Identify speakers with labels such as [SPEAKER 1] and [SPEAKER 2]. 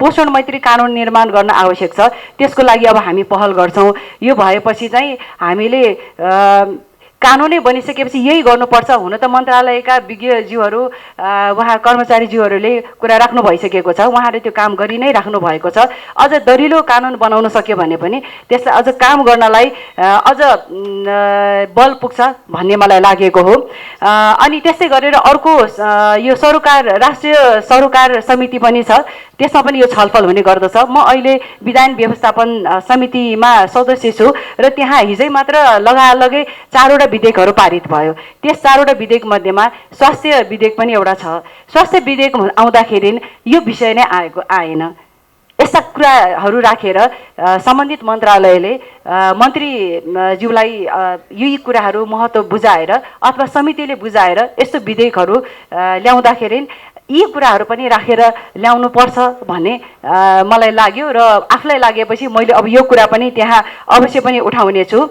[SPEAKER 1] पोषण मैत्री कानुन निर्माण गर्न आवश्यक छ। त्यसको लागि अब हामी पहल गर्छौँ। यो भएपछि चाहिँ हामीले कानुनै बनिसकेपछि यही गर्नुपर्छ। हुन त मन्त्रालयका विज्ञज्यूहरू उहाँ कर्मचारीज्यूहरूले कुरा राख्नु भइसकेको छ, उहाँहरूले त्यो काम गरि नै राख्नु भएको छ। अझ दरिलो कानुन बनाउन सक्यो भने पनि त्यसलाई अझ काम गर्नलाई अझ बल पुग्छ भन्ने मलाई लागेको हो। अनि त्यस्तै गरेर अर्को यो सरोकार राष्ट्रिय सरोकार समिति पनि छ, त्यसमा पनि यो छलफल हुने गर्दछ। म अहिले विधान व्यवस्थापन समितिमा सदस्य छु र त्यहाँ हिजै मात्र लगालगै 4वटा विधेयकहरू पारित भयो। त्यस 4वटा विधेयक मध्येमा स्वास्थ्य विधेयक पनि एउटा छ। स्वास्थ्य विधेयक आउँदाखेरि यो विषय नै आएन। यस्ता कुराहरू राखेर सम्बन्धित मन्त्रालयले मन्त्रीज्यूलाई यी कुराहरू महत्त्व बुझाएर अथवा समितिले बुझाएर यस्तो विधेयकहरू ल्याउँदाखेरि यी कुराहरू पनि राखेर ल्याउनुपर्छ भन्ने मलाई लाग्यो र आफूलाई लागेपछि मैले अब यो कुरा पनि त्यहाँ अवश्य पनि उठाउने छु।